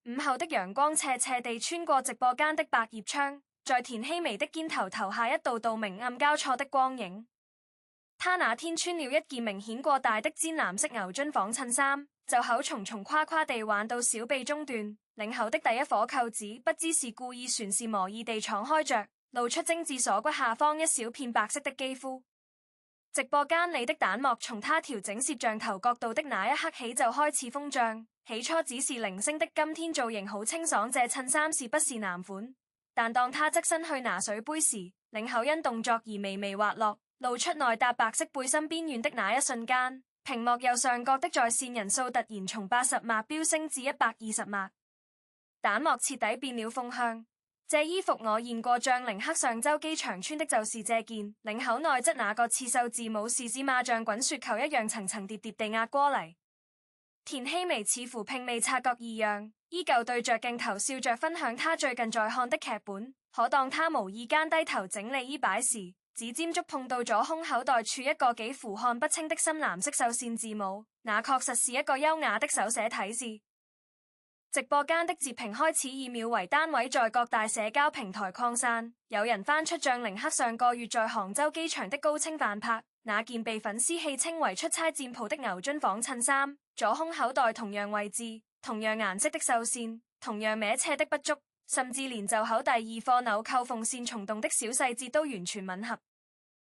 午後的陽光斜斜地穿過直播間的百葉窗，在田希薇的肩頭投下一道道明暗交錯的光影。她那天穿了一件明顯過大的鮮藍色牛津紡襯衫，袖口重重垮垮地挽到小臂中段，領口的第一顆扣子不知是故意旋是磨意地敞開着，露出精致鎖骨下方一小片白色的肌膚。直播間裡的彈幕從他調整攝像頭角度的那一刻起就開始瘋漲，起初只是零星的今天造型好清爽，這襯衫是不是男款？但當他側身去拿水杯時，領口因動作而微微滑落，露出內搭白色背心邊緣的那一瞬間，屏幕右上角的在線人數突然從80萬飆升至120萬，彈幕徹底變了風向。這衣服我見過，像寧克上周機場穿的就是這件，領口內側那個刺繡字母是芝麻像滾雪球一樣層層疊疊地壓過嚟。田希薇似乎並未察覺異樣，依舊對着鏡頭笑着分享他最近在看的劇本。可當他無意間低頭整理衣擺時，指尖觸碰到咗胸口袋處一個幾乎看不清的深藍色繡線字母，那確實是一個優雅的手寫體字。直播間的截屏開始以秒為單位在各大社交平台擴散，有人翻出像寧克上個月在杭州機場的高清飯拍，那件被粉絲戲稱為出差戰袍的牛津紡襯衫，左胸口袋同樣位置、同樣顏色的繡線、同樣歪斜的不足，甚至連袖口第二顆紐扣縫線松動的小細節都完全吻合。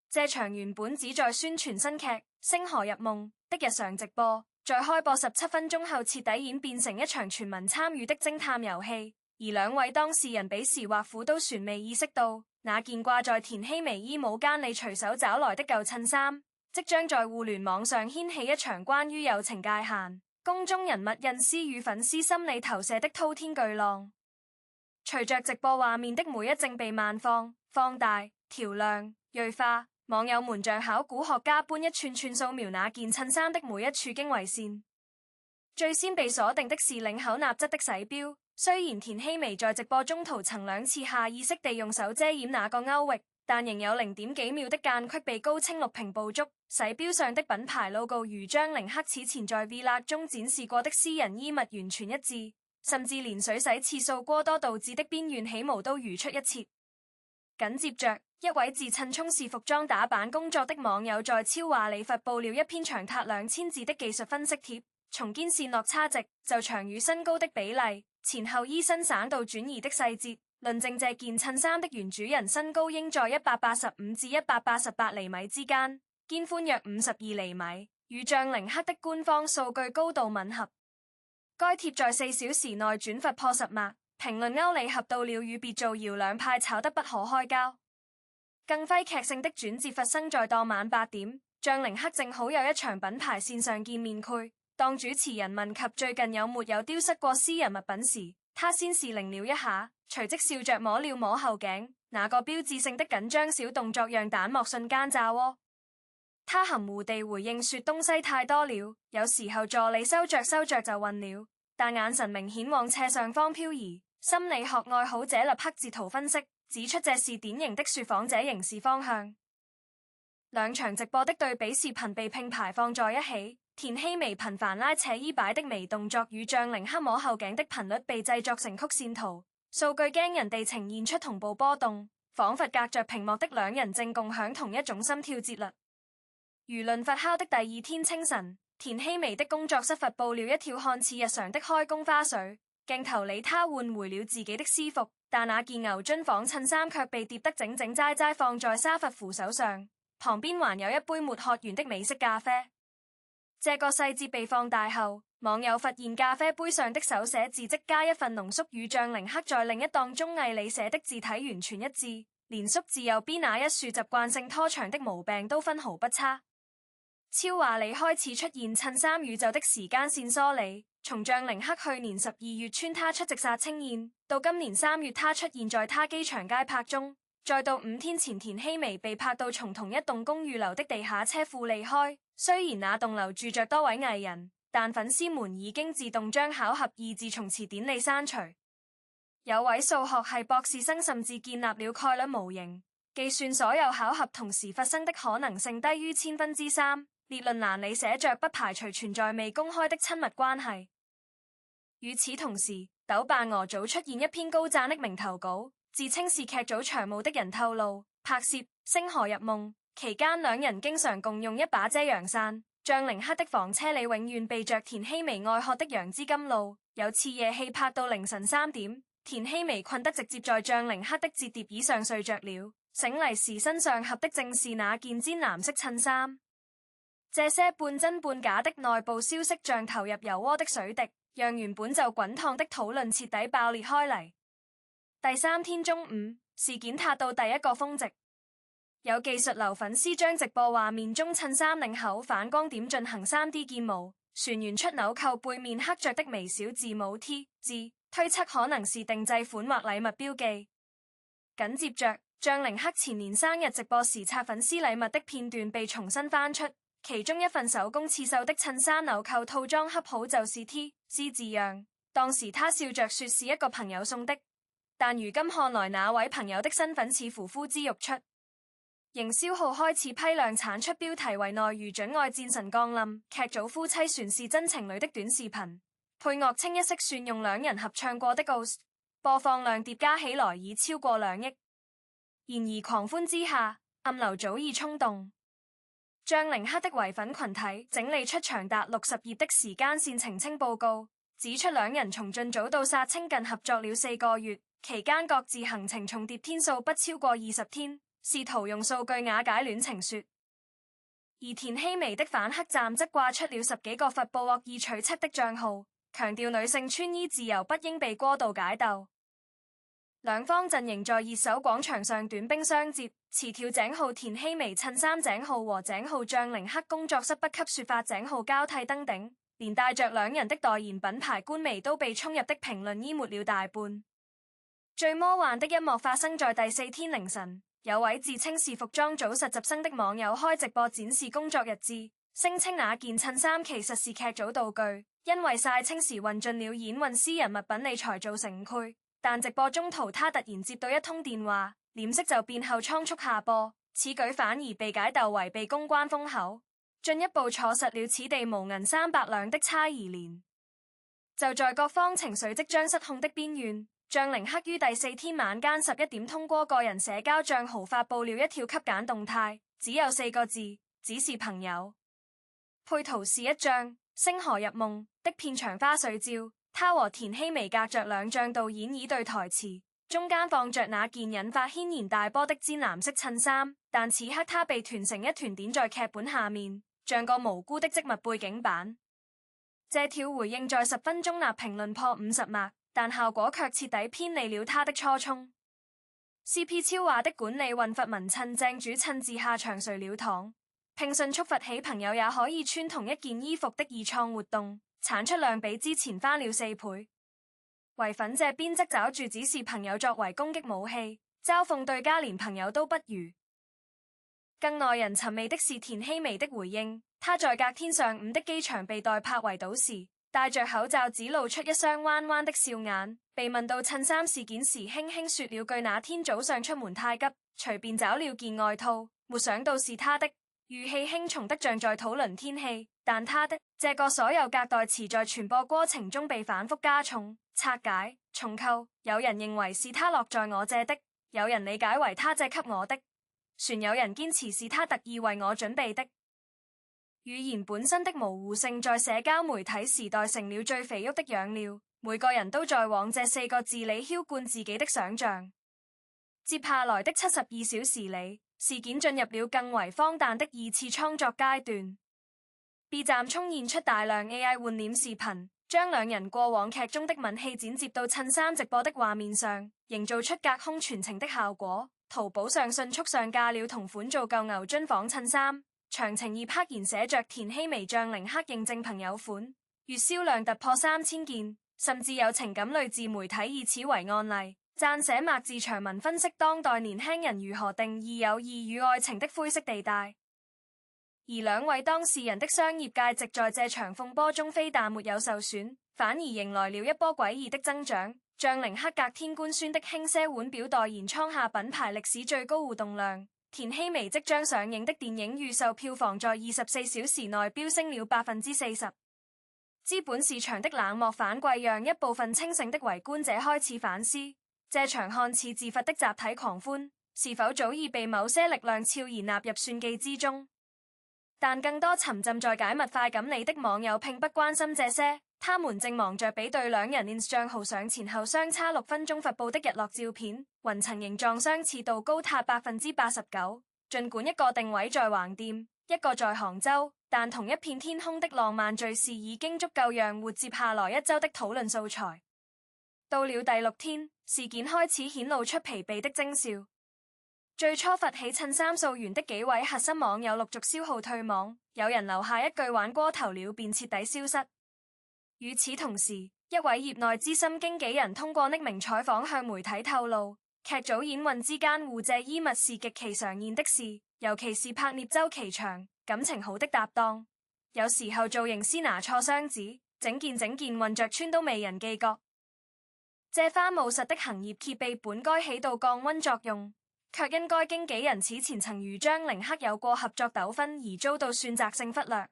這場原本只在宣傳新劇《星河入夢》的日常直播，在開播17分鐘後徹底演變成一場全民參與的偵探遊戲，而兩位當事人彼時或苦都全未意識到，那件掛在田希薇衣帽間裡隨手找來的舊襯衫，即將在互聯網上掀起一場關於友情界限、公眾人物隱私與粉絲心理投射的滔天巨浪。隨着直播畫面的每一幀被慢放、放大、調亮、銳化，網友們像考古學家般一串串掃描那件襯衫的每一處經緯線。最先被鎖定的是領口納側的洗標，雖然田希薇在直播中途曾2次下意識地用手遮掩那個勾域，但仍有0點幾秒的間隙被高清錄屏捕捉。洗標上的品牌 logo 如將寧克此前在 Vlog 中展示過的私人衣物完全一致，甚至連水洗次數過多導致的邊緣起毛都如出一轍。緊接着，一位自稱從事服裝打版工作的網友在超話裡發布了一篇長達2000字的技術分析貼，從肩線落差值、袖長與身高的比例、前後衣身省度轉移的細節，論證這件襯衫的原主人身高應在185至188厘米之間，肩寬約52厘米，與像寧克的官方數據高度吻合。該貼在4小時內轉發破10萬，評論歐里合到了與別造謠兩派吵得不可開交。更揮劇性的轉折發生在當晚8點，像寧克正好有一場品牌線上見面會，當主持人問及最近有沒有丟失過私人物品時，他先是擰了一下，隨即笑着摸了摸後頸，那個標誌性的緊張小動作讓彈幕瞬間炸鍋。他含糊地回應說東西太多了，有時候助理收着就混了，但眼神明顯往斜上方漂移。心理學愛好者立刻截圖分析，指出這是典型的說謊者凝視方向。兩場直播的對比視頻被並排放在一起，田希薇頻繁拉扯衣擺的微動作與像寧克摸後頸的頻率被製作成曲線圖，數據驚人地呈現出同步波動，仿佛隔着屏幕的兩人正共享同一種心跳節律。輿論發酵的第二天清晨，田希薇的工作室發布了一條看似日常的開工花絮。鏡頭裡他換回了自己的私服，但那件牛津紡襯衫卻被疊得整整齋齋放在沙發扶手上，旁邊還有一杯沒喝完的美式咖啡。這個細節被放大後，網友發現咖啡杯上的手寫字跡加一份濃縮與像寧克在另一檔綜藝裡寫的字體完全一致，連縮字右邊那一豎習慣性拖長的毛病都分毫不差。超話裡開始出現襯衫宇宙的時間線梳理。從像寧克去年12月穿他出席殺青宴，到今年3月他出現在他機場街拍中，再到5天前田希薇被拍到從同一棟公寓樓的地下車庫離開。雖然那棟樓住着多位藝人，但粉絲們已經自動將巧合二字從詞典裡刪除。有位數學系博士生甚至建立了概率模型，計算所有巧合同時發生的可能性低於3/1000，列論欄裡寫着不排除存在未公開的親密關係。與此同時，豆瓣俄組出現一篇高讚的名投稿，自稱是劇組長務的人透露，拍攝《星河入夢》期間，兩人經常共用一把遮陽傘。將凌克的房車裡永遠備着田曦薇愛喝的楊枝甘露，有次夜戲拍到凌晨3點，田曦薇困得直接在將凌克的摺疊椅上睡着了，醒來時身上合的正是那件鮮藍色襯衫。這些半真半假的內部消息像投入油鍋的水滴，讓原本就滾燙的討論徹底爆裂開嚟。第3天中午，事件撻到第一個峰值。有技術流粉絲將直播畫面中襯衫領口反光點進行 3D 建模，旋完出紐扣背面刻着的微小字母 T 字，推測可能是定製款或禮物標記。緊接着，將凌克前年生日直播時拆粉絲禮物的片段被重新翻出，其中一份手工刺繡的襯衫紐扣套裝恰好就是 T Z 字樣。當時他笑着說是一個朋友送的，但如今看來那位朋友的身份似乎呼之欲出。營銷號開始批量產出標題為內如準愛戰神降臨，劇組夫妻船是真情侶的短視頻，配樂清一色算用兩人合唱過的 Ghost， 播放量疊加起來已超過2億。然而狂歡之下，暗流早已衝動。將凌克的唯粉群體整理出長達60頁的時間線澄清報告，指出兩人從盡早到殺青近合作了4個月，期間各自行程重疊天數不超過20天。試圖用數據瓦解戀情說，而田曦薇的反黑站則掛出了10幾個發布惡意取測的賬號，強調女性穿衣自由不應被過度解讀。兩方陣營在熱搜廣場上短兵相接，詞條井號田曦薇襯衫井號和井號將凌克工作室不給說法井號交替登頂，連帶着兩人的代言品牌官微都被衝入的評論淹沒了大半。最魔幻的一幕發生在第4天凌晨。有位自稱是服裝組實習生的網友開直播展示工作日誌，聲稱那件襯衫其實是劇組道具，因為曬青時混進了演運私人物品裡才造成誤配。但直播中途他突然接到一通電話，臉色就變後倉促下播，此舉反而被解讀為被公關封口，進一步坐實了此地無銀300兩的猜疑連。就在各方情緒即將失控的邊緣，將凌克於第4天晚間11點通過個人社交賬號發布了一條給簡動態，只有4個字，只是朋友。配圖是一張《星河入夢》的片場花絮照，他和田曦薇隔着2帳導演椅對台詞，中間放着那件引發軒然大波的鮮藍色襯衫，但此刻他被團成一團點在劇本下面，像個無辜的積木背景板。這條回應在10分鐘內評論破50萬。但效果卻徹底偏離了他的初衷。CP 超話的管理運發文襯正主親自下場睡了躺，聘信觸發起朋友也可以穿同一件衣服的二創活動，產出量比之前翻了4倍。唯粉這邊則找住只是朋友作為攻擊武器，嘲諷對家連朋友都不如。更耐人尋味的是田曦薇的回應，她在隔天上午的機場被代拍圍堵時，戴着口罩只露出一雙彎彎的笑眼，被問到襯衫事件時輕輕說了句那天早上出門太急，隨便找了件外套，沒想到是他的，語氣輕鬆得像在討論天氣，但他的這個所有隔代詞在傳播過程中被反覆加重、拆解、重構，有人認為是他落在我這的，有人理解為他借給我的，船有人堅持是他特意為我準備的。語言本身的模糊性在社交媒體時代成了最肥沃的養料，每個人都在往這4個字裡澆灌自己的想象。接下來的72小時裡，事件進入了更為荒誕的2次創作階段。B 站沖現出大量 AI 換臉視頻，將兩人過往劇中的吻戲剪接到襯衫直播的畫面上，營造出隔空傳情的效果。淘寶上迅速上架了同款做舊牛津紡襯衫。詳情頁赫然寫着田曦薇將凌克認證朋友款，月銷量突破3000件，甚至有情感類自媒體以此為案例，撰寫墨字長文分析當代年輕人如何定義友誼與愛情的灰色地帶。而兩位當事人的商業價值在這場風波中非但沒有受損，反而迎來了一波詭異的增長。將凌克隔天官宣的輕奢腕錶代言創下品牌歷史最高互動量。田曦薇即將上映的電影預售票房在24小時內飆升了40%。資本市場的冷漠反饋讓一部分清醒的圍觀者開始反思，這場看似自發的集體狂歡，是否早已被某些力量悄然納入算計之中？但更多沉浸在解密快感裡的網友並不關心這些，他們正忙着比對兩人 ins 賬號上前後相差6分鐘發布的日落照片，雲層形狀相似度高達89%。儘管一個定位在橫店，一個在杭州，但同一片天空的浪漫敘事已經足夠讓活接下來一周的討論素材。到了第6天，事件開始顯露出疲憊的徵兆。最初發起襯衫溯源的幾位核心網友陸續消耗退網，有人留下一句玩過頭了便徹底消失。與此同時，一位業內資深經紀人通過匿名採訪向媒體透露，劇組演運之間互借衣物是極其常見的事，尤其是拍攝周期長、感情好的搭檔，有時候造型師拿錯箱子，整件混着穿都未人記覺。這番務實的行業揭秘本該起到降溫作用，卻因該經紀人此前曾與張凌克有過合作糾紛而遭到選擇性忽略。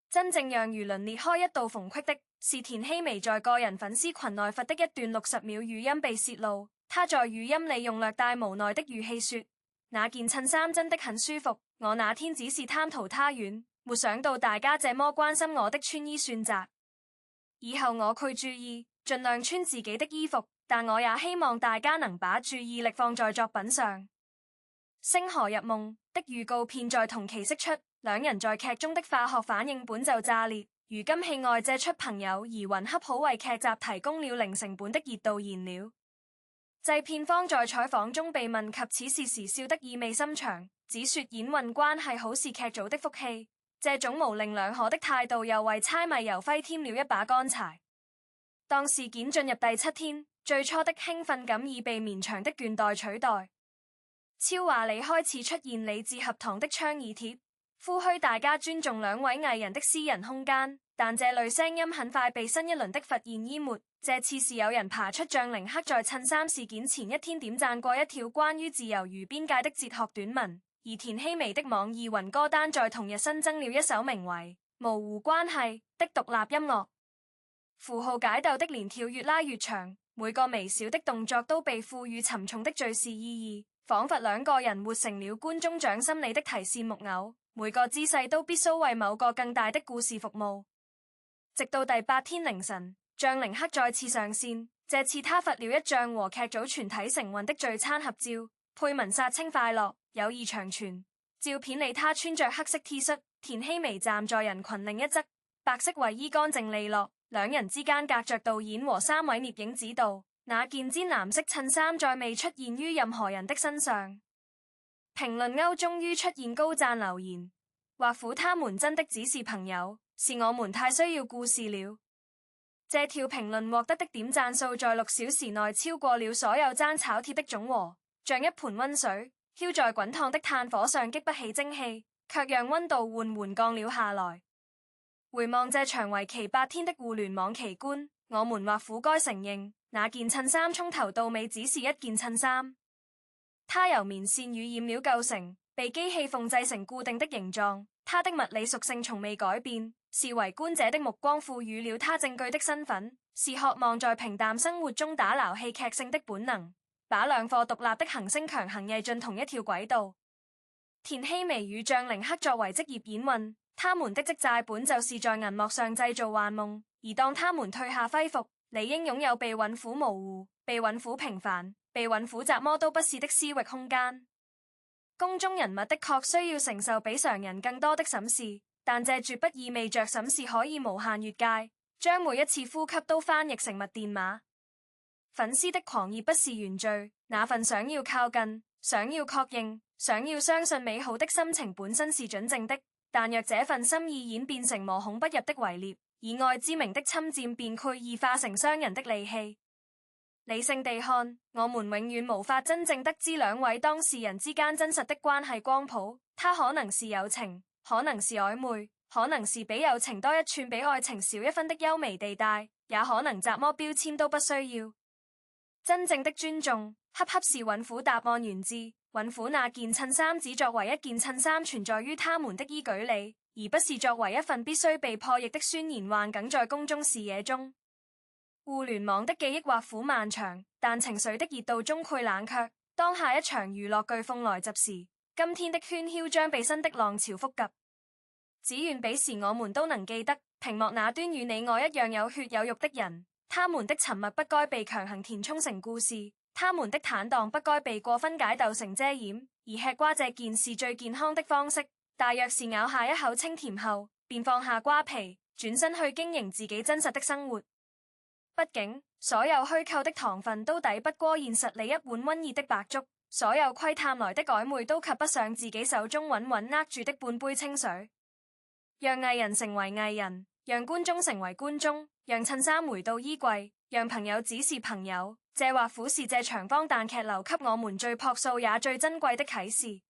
真正讓輿論裂開一道縫隙的是田曦薇在個人粉絲群內發的一段60秒語音被洩露。她在語音裡用略帶無奈的語氣說：那件襯衫真的很舒服，我那天只是貪圖它軟，沒想到大家這麼關心我的穿衣選擇。以後我會注意，盡量穿自己的衣服，但我也希望大家能把注意力放在作品上。星河入夢的預告片在同期釋出，兩人在劇中的化學反應本就炸裂，如今戲外借出朋友疑雲恰好為劇集提供了零成本的熱度燃料。製片方在採訪中被問及此事時笑得意味深長，只說演運關係好是劇組的福氣。這種模棱兩可的態度又為猜謎遊揮添了一把乾柴。當事件進入第7天，最初的興奮感已被綿長的倦怠取代。超話裡開始出現理智合堂的倡議貼，呼籲大家尊重兩位藝人的私人空間，但這類聲音很快被新一輪的發現淹沒。這次是有人爬出張凌克在襯衫事件前一天點讚過一條關於自由與邊界的哲學短文，而田曦薇的網易雲歌單在同日新增了一首名為《模糊關係》的獨立音樂。符號解構的連跳越拉越長，每個微小的動作都被賦予沉重的敘事意義，仿佛兩個人活成了觀眾掌心裡的提線木偶，每個姿勢都必須為某個更大的故事服務。直到第8天凌晨，張凌克再次上線，這次他發了一張和劇組全體成員的聚餐合照，配文殺青快樂，友誼長存。照片裡他穿着黑色 T 恤，田曦薇站在人群另一側，白色衛衣乾淨利落，兩人之間隔着導演和3位攝影指導。那件鮮藍色襯衫再未出現於任何人的身上。評論區終於出現高讚留言，或苦他們真的只是朋友，是我們太需要故事了。這條評論獲得的點讚數在6小時內超過了所有爭吵貼的總和，像一盆溫水澆在滾燙的炭火上，激不起蒸汽，卻讓溫度緩緩降了下來。回望這場為期8天的互聯網奇觀，我們或苦該承認，那件襯衫從頭到尾只是一件襯衫，它由棉線與染料構成，被機器縫製成固定的形狀，它的物理屬性從未改變，是圍觀者的目光賦予了它證據的身份，是渴望在平淡生活中打撈戲劇性的本能，把兩顆獨立的行星強行曳進同一條軌道。田曦薇與張凌克作為職業演運，他們的職責本就是在銀幕上製造幻夢，而當他們褪下徽服，理應擁有被韻苦模糊、被韻苦平凡、被韻苦怎麼都不是的私域空間。公眾人物的確需要承受比常人更多的審視，但這絕不意味着審視可以無限越界，將每一次呼吸都翻譯成密電碼。粉絲的狂熱不是原罪，那份想要靠近、想要確認、想要相信美好的心情本身是準正的，但若這份心意演變成無孔不入的圍獵，以愛之名的侵佔便繪異化成傷人的利器。理性地看，我們永遠無法真正得知兩位當事人之間真實的關係光譜，它可能是友情，可能是曖昧，可能是比友情多一寸比愛情少一分的幽微地帶，也可能怎麼標籤都不需要。真正的尊重恰恰是韻苦答案源自韻苦那件襯衫只作為一件襯衫存在於他們的依據裡，而不是作為一份必須被破譯的宣言，幻梗在公眾視野中。互聯網的記憶或苦漫長，但情緒的熱度終潰冷卻。當下一場娛樂颶風來襲時，今天的喧囂將被新的浪潮覆及。只願彼時我們都能記得，屏幕那端與你我一樣有血有肉的人，他們的沉默不該被強行填充成故事，他們的坦蕩不該被過分解構成遮掩。而吃瓜這件事最健康的方式，大約是咬下一口清甜後，便放下瓜皮，轉身去經營自己真實的生活。畢竟，所有虛構的糖分都抵不過現實裡一碗溫熱的白粥，所有窺探來的曖昧都及不上自己手中穩穩握住的半杯清水。讓藝人成為藝人，讓觀眾成為觀眾，讓襯衫回到衣櫃，讓朋友只是朋友。這或苦是這場荒誕劇留給我們最樸素也最珍貴的啟示。